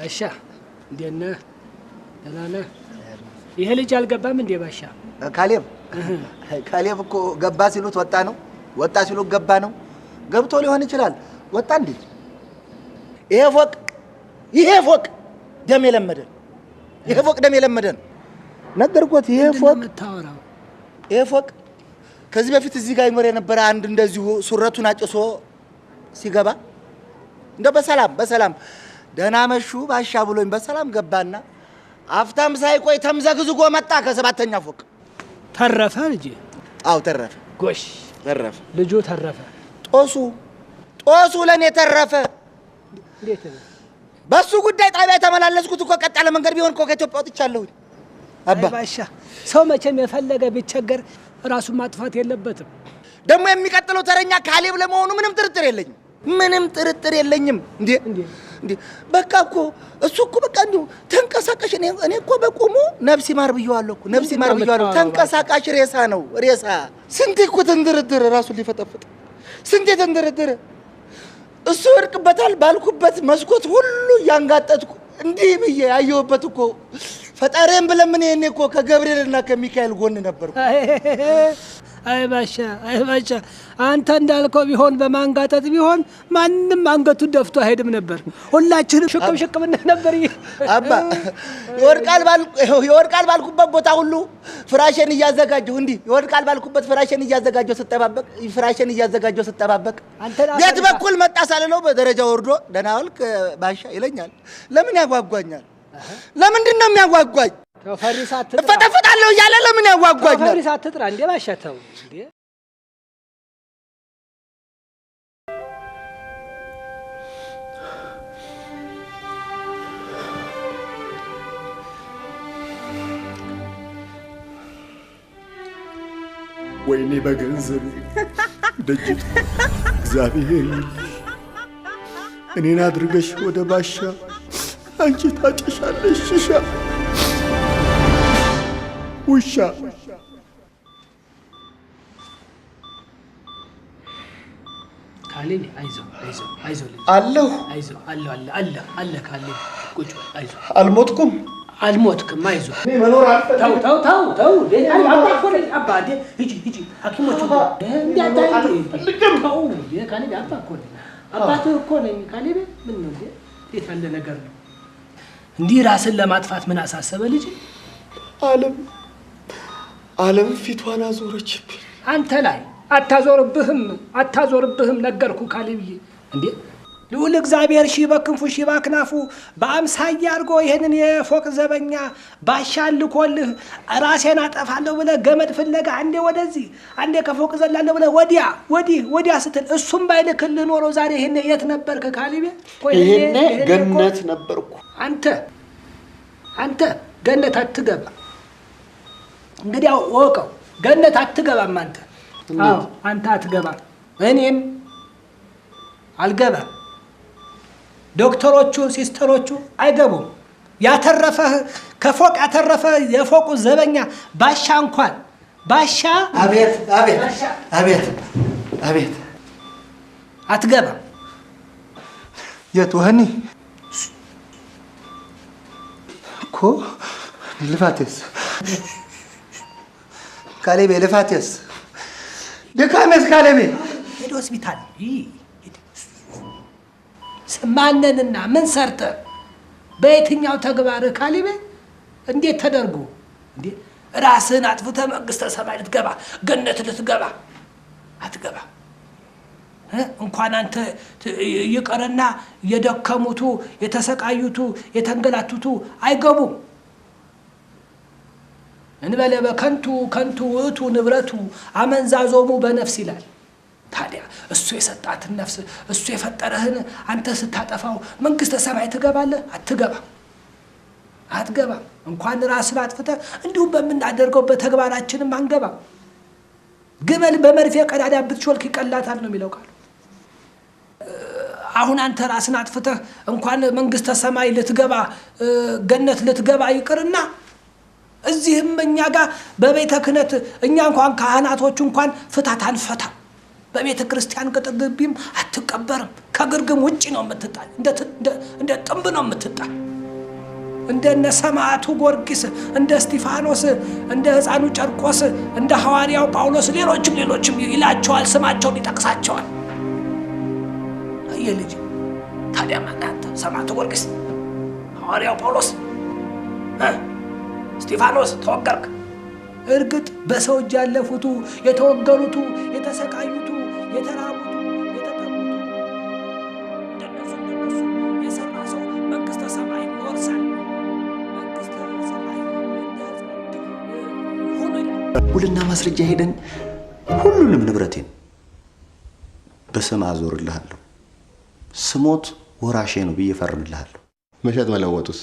ባሻ እንዴት ነህ? ደህና ነህ? ይሄ ልጅ አልገባም እንዴ ባሻ? ካሌብ እኮ ገባ ሲሉት ወጣ ነው፣ ወጣ ሲሉት ገባ ነው። ገብቶ ሊሆን ይችላል። ወጣ እንዴ? ይሄ ፎቅ ደም የለመደን፣ ይሄ ፎቅ ደም የለመደን ነገርኩት። ይሄ ፎቅ ከዚህ በፊት እዚህ ጋር ይኖር የነበረ አንድ እንደዚሁ ሱረቱን አጭሶ ሲገባ እንደ በሰላም ደህና መሹ ባሻ ብሎኝ በሰላም ገባና አፍታም ሳይቆይ ተምዘግዝጎ መጣ ከሰባተኛ ፎቅ። ተረፈ ልጅ? አው ተረፈ። ጎሽ ተረፈ፣ ልጁ ተረፈ። ጦሱ ለኔ ተረፈ። እንዴት ነው? በሱ ጉዳይ ጣቢያ ተመላለስኩት እኮ ቀጣለ መንገድ ቢሆን እኮ ከኢትዮጵያ ወጥቻለሁ። አባ ባሻ ሰው መቼም የፈለገ ቢቸገር ራሱን ማጥፋት የለበትም። ደግሞ የሚቀጥለው ተረኛ ካሌብ ለመሆኑ ምንም ጥርጥር የለኝም። እንዴ በቃ እኮ እሱ እኮ በቃ እንዴ ተንቀሳቃሽ። እኔ እኮ በቁሙ ነፍስ ይማር ብየዋለሁ እኮ ነፍስ ይማር ብየዋለሁ። ተንቀሳቃሽ ሬሳ ነው ሬሳ። ስንቴ እኮ ተንደረደረ ራሱን ሊፈጠፍጥ፣ ስንቴ ተንደረደረ። እሱ ወድቅበታል ባልኩበት መስኮት ሁሉ ያንጋጠጥኩ እንዲህ ብዬ ያየሁበት እኮ ፈጣሪን ብለምን እኔ እኮ ከገብርኤልና ከሚካኤል ጎን ነበርኩ። አይ ባሻ አንተ እንዳልከው ቢሆን በማንጋጠጥ ቢሆን ማንንም አንገቱን ደፍቶ አይሄድም ነበር። ሁላችንም ሽቅብ ነበር። አባ ይወድቃል ባልኩበት ቦታ ሁሉ ፍራሽን እያዘጋጀሁ ይወድቃል ባልኩበት ፍራሽን እያዘጋጀሁ ስጠባበቅ ቤት በኩል መጣ ሳልለው በደረጃ ወርዶ ደህና ዋልክ ባሻ ይለኛል። ለምን ያጓጓኛል? ለምንድን ነው የሚያጓጓኝ? እፈጠፍጣለሁ እያለ ለምን ያጓጓኛል? ፈሪስ አትጥራ እንዴ ባሻ ተው እንዴ። ወይኔ በገንዘብ ደጅት እግዚአብሔር እኔን አድርገሽ ወደ ባሻ አንቺ ታጨሻለሽ ሽሻ ውሻ። ካሌብ አይዞህ አለሁ አለ ካሌብ ቁጭ አይዞህ። አልሞትኩም። አይዞህ መኖር አልፈታው ተው አባ ሂጂ ሐኪሞቹ ካሌብ አባትህ እኮ ነኝ ካሌብ። ምን ነው እንዴት ያለ ነገር ነው? እንዲህ ራስን ለማጥፋት ምን አሳሰበ ልጅ? ዓለም ፊቷን አዞረችብኝ። አንተ ላይ አታዞርብህም ነገርኩ ካሌብዬ። እንዴ ልዑል እግዚአብሔር ሺህ በክንፉ ሺህ በክናፉ በአምሳያ አድርጎ ይሄንን የፎቅ ዘበኛ ባሻ ልኮልህ ራሴን አጠፋለሁ ብለህ ገመድ ፍለጋ አንዴ ወደዚህ አንዴ ከፎቅ ዘላለሁ ብለህ ወዲያ ስትል እሱም ባይልክልህ ኖሮ ዛሬ ይሄን የት ነበርክ ካሌብ? ይሄን ገነት ነበርኩ። አንተ ገነት አትገባ። እንግዲህ ወቀው ገነት አትገባም አንተ። አንተ አትገባም፣ እኔም አልገባም፣ ዶክተሮቹ ሲስተሮቹ አይገቡም። ያተረፈህ ከፎቅ ያተረፈ የፎቁ ዘበኛ ባሻ እንኳን ባሻ አቤት አትገባም። የት ወህኒ እኮ ልፋቴስ ካሌቤ ልፋቴስ ድካሜስ ካሌቤ ሄዶ ሆስፒታል ማንንና ምን ሰርተ በየትኛው ተግባር ካሌቤ እንዴት ተደርጎ እንዴ ራስህን አጥፍተህ መንግስተ ሰማይ ልትገባ ገነት ልትገባ አትገባ። እንኳን አንተ ይቀርና የደከሙቱ የተሰቃዩቱ የተንገላቱቱ አይገቡም። እንበለ በከንቱ ውእቱ ንብረቱ አመንዛዞሙ በነፍስ ይላል። ታዲያ እሱ የሰጣትን ነፍስ እሱ የፈጠረህን አንተ ስታጠፋው መንግስተ ሰማይ ትገባለህ? አትገባም። እንኳን ራስን አጥፍተህ እንዲሁም በምናደርገው በተግባራችንም አንገባም። ግመል በመርፌ ቀዳዳ ብትሾልክ ይቀላታል ነው የሚለው ቃሉ። አሁን አንተ ራስን አጥፍተህ እንኳን መንግስተ ሰማይ ልትገባ ገነት ልትገባ ይቅርና እዚህም እኛ ጋር በቤተ ክህነት እኛ እንኳን ካህናቶቹ እንኳን ፍታት አንፈታ። በቤተ ክርስቲያን ቅጥር ግቢም አትቀበርም። ከግርግም ውጪ ነው የምትጣል። እንደ ጥንብ ነው የምትጣል። እንደነ ሰማዕቱ ጊዮርጊስ እንደ እስጢፋኖስ እንደ ሕፃኑ ጨርቆስ እንደ ሐዋርያው ጳውሎስ ሌሎችም ይላቸዋል ስማቸውን ይጠቅሳቸዋል የልጅ ታዲያ ማን አንተ ሰማዕቱ ጊዮርጊስ ሐዋርያው ጳውሎስ እስጢፋኖስ ተወገርክ እርግጥ በሰው እጅ ያለፉቱ የተወገሩቱ የተሰቃዩቱ የተራቡቱ የተጠሙቱ እንደነሱ የሰራ ሰው መንግስተ ሰማይ ይወርሳል መንግስተ ሰማይ ሁሉ ውልና ማስረጃ ሄደን ሁሉንም ንብረቴን በስም አዞርልሃለሁ ስሞት ወራሼ ነው ብዬ ፈርምልሃለሁ መሸጥ መለወጡስ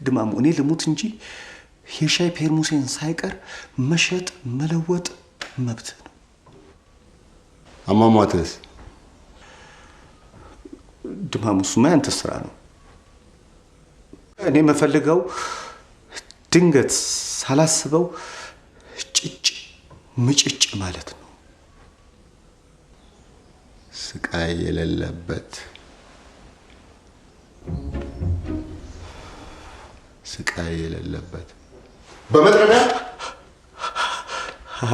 ድማሙ እኔ ልሙት እንጂ የሻይ ፔርሙሴን ሳይቀር መሸጥ መለወጥ መብት ነው አሟሟትስ ድማሙ እሱማ ያንተ ስራ ነው እኔ የምፈልገው ድንገት ሳላስበው ጭጭ ምጭጭ ማለት ነው ስቃይ የሌለበት ስቃይ የሌለበት በመጥረቢያ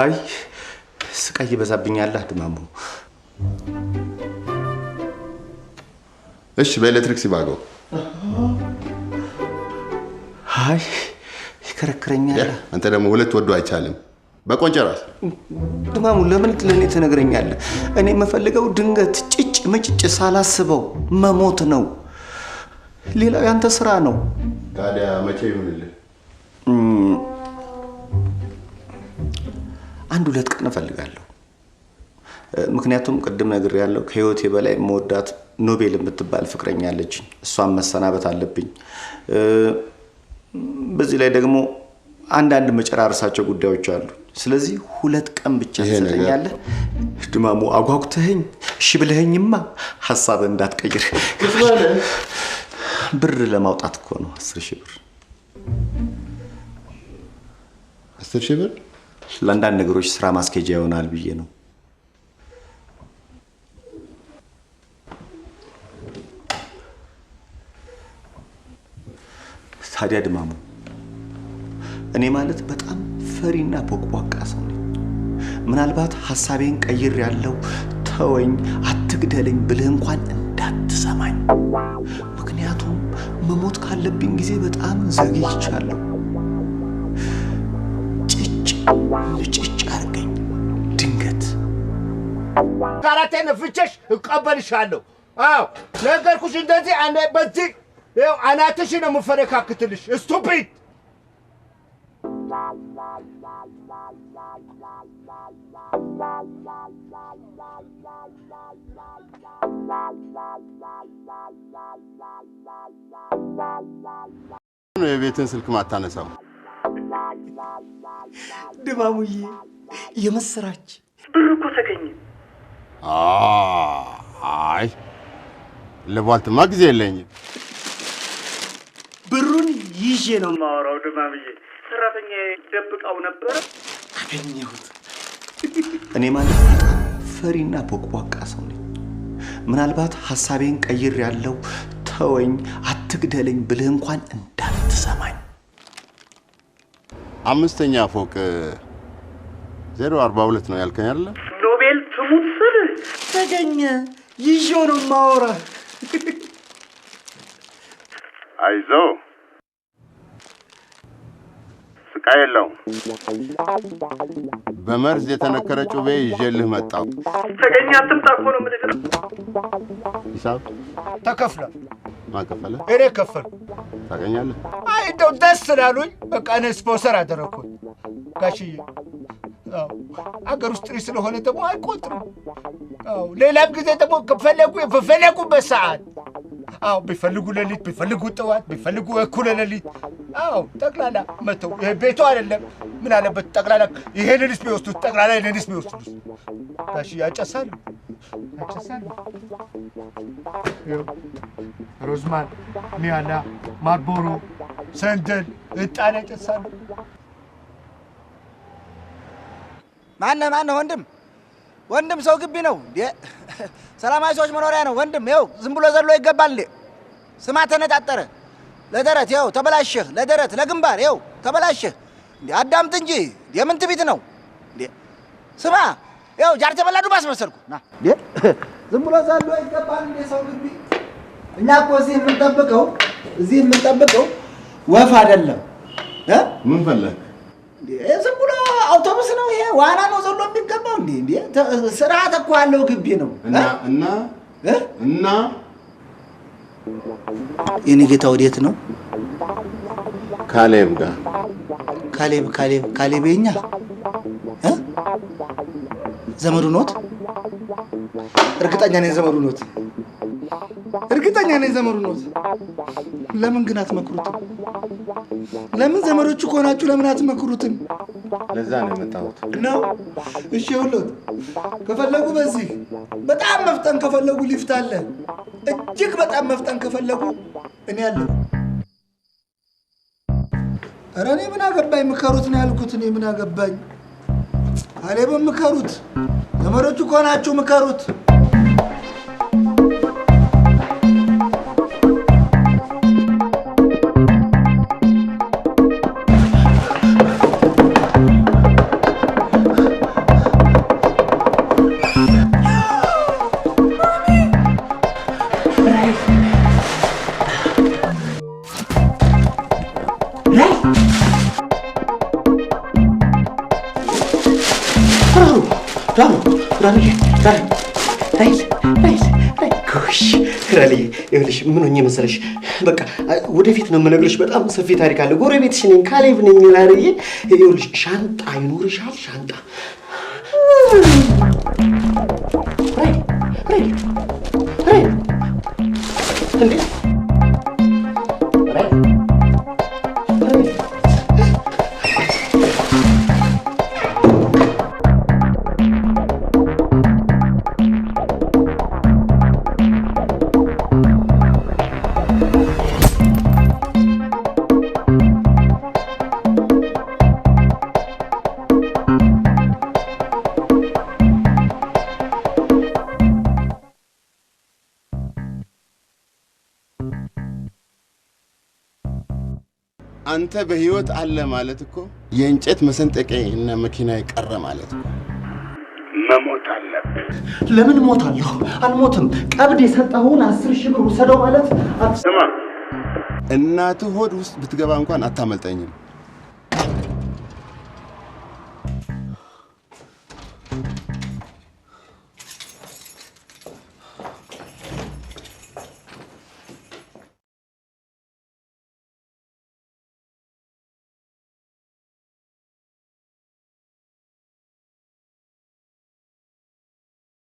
አይ ስቃይ ይበዛብኛል ድማሙ እሺ በኤሌክትሪክ ሲባጎ አይ ይከረክረኛል አንተ ደግሞ ሁለት ወዶ አይቻልም በቆንጨራስ ድማሙ ለምን ለኔ ትነግረኛለህ እኔ የምፈልገው ድንገት ጭጭ ምጭጭ ሳላስበው መሞት ነው ሌላው ያንተ ስራ ነው ታዲያ መቼ ይሁንልህ አንድ ሁለት ቀን እፈልጋለሁ ምክንያቱም ቅድም ነግሬያለሁ ከህይወቴ በላይ መወዳት ኖቤል የምትባል ፍቅረኛ አለችኝ እሷን መሰናበት አለብኝ በዚህ ላይ ደግሞ አንዳንድ መጨራረሳቸው ጉዳዮች አሉ ስለዚህ ሁለት ቀን ብቻ ትሰጠኛለህ ድማሙ አጓጉተኸኝ እሺ ብለኸኝማ ሐሳብ እንዳትቀይር ብር ለማውጣት እኮ ነው 10,000 ብር 10,000 ብር ለአንዳንድ ነገሮች ስራ ማስኬጃ ይሆናል ብዬ ነው ታዲያ ድማሙ እኔ ማለት በጣም ፈሪና ቦቅቧቃ ሰው ነኝ ምናልባት ሐሳቤን ቀይር ያለው ተወኝ አትግደለኝ ብለህ እንኳን እንዳትሰማኝ ምክንያቱም መሞት ካለብኝ ጊዜ በጣም ዘግይቻለሁ ጭጭ አርገኝ ድንገት ካራቴን ፍቸሽ እቀበልሻለሁ አው ነገርኩሽ እንደዚህ አንዴ በዚህ ያው አናትሽ ነው የምፈረካክትልሽ ስቱፒድ ነው የቤትን ስልክ ማታነሳው ድማሙዬ የመስራች ብር እኮ ተገኘ አይ ለቧልትማ ጊዜ የለኝም ብሩን ይዤ ነው ማወራው ድማምዬ ሰራተኛ ደብቃው ነበር አገኘሁት እኔ ማለት በጣም ፈሪና ቦቅቧቃ ሰው ነኝ ምናልባት ሐሳቤን ቀይር ያለው ተወኝ አትግደለኝ ብለህ እንኳን እንዳትሰማኝ አምስተኛ ፎቅ 042 ነው ያልከኝ አይደል ኖቤል ትሙት ስል ተገኘ ይዤው ነው ማወራ አይዞ ስቃይ የለው በመርዝ የተነከረ ጩቤ ይዤልህ መጣው ተገኘ አትምጣ እኮ ነው የምልህ ሂሳብ ተከፍለ ማከፈለ እኔ ከፈል ታገኛለህ አይ እንደው ደስ ስላሉኝ በቃ እኔ ስፖንሰር አደረኩት ጋሽዬ አገር ውስጥ ስለሆነ ደግሞ አይቆጥርም ሌላም ጊዜ ደግሞ ከፈለጉበት ሰዓት ቢፈልጉ ሌሊት ቢፈልጉ ጠዋት ቢፈልጉ እኩለ ሌሊት ጠቅላላ መተው ቤቱ አይደለም ምን አለበት ጠቅላላ ይሄንንስ ቢወስዱት ጠቅላላ ይሄንንስ ቢወስዱት ጋሽዬ ያጨሳሉ ሮዝማን ኒያላ ማርቦሮ ሰንደል እጣን ያጨሳሉ ማነ ወንድም ሰው ግቢ ነው እንዴ ሰላማዊ ሰዎች መኖሪያ ነው ወንድም ይኸው ዝም ብሎ ዘሎ ይገባል እንዴ ስማ ተነጣጠረ ለደረት ያው ተበላሸህ፣ ለደረት ለግንባር ያው ተበላሸህ። እንዴ አዳምጥ እንጂ የምን ትቢት ነው እንዴ? ስማ ያው ጃር ተበላዱ ባስመሰልኩ ና እንዴ ዝም ብሎ ዛሉ አይገባል እንዴ ሰው ግቢ። እኛ እኮ እዚህ የምንጠብቀው ወፍ አይደለም እ ምን ፈለክ እንዴ? ዝም ብሎ አውቶቡስ ነው ይሄ? ዋና ነው ዘሎ የሚገባው እንዴ? እንዴ ስርዓት እኮ ያለው ግቢ ነው። እና የኔ ጌታ ወዴት ነው? ካሌብ ጋር። ካሌብ የኛ ዘመዱ ኖት? እርግጠኛ ነኝ ዘመዱ ኖት። ለምን ግን አትመክሩትም? ለምን ዘመዶቹ ከሆናችሁ ለምን አትመክሩትም? ለዛ ነው የመጣሁት ነው። እሺ ሁሉት ከፈለጉ በዚህ በጣም መፍጠን ከፈለጉ ሊፍት አለ። እጅግ በጣም መፍጠን ከፈለጉ እኔ አለሁ። ኧረ እኔ ምን አገባኝ? ምከሩት ነው ያልኩት። እኔ ምን አገባኝ? ካሌብን ምከሩት። ዘመዶቹ ከሆናችሁ ምከሩት። ይኸውልሽ ምን ሆኜ መሰለሽ፣ በቃ ወደፊት ነው የምነግርሽ። በጣም ሰፊ ታሪክ አለ። ጎረቤትሽ ነኝ፣ ካሌብ ነኝ። ላርዬ ይኸውልሽ ሻንጣ ይኖርሻል። ሻንጣ እንዴ አንተ በህይወት አለ ማለት እኮ የእንጨት መሰንጠቂያ እና መኪና ይቀረ ማለት እኮ። መሞት አለብህ። ለምን ሞታለሁ? አልሞትም። ቀብድ የሰጠኸውን 10,000 ብር ውሰደው ማለት ስማ፣ እናትህ ሆድ ውስጥ ብትገባ እንኳን አታመልጠኝም።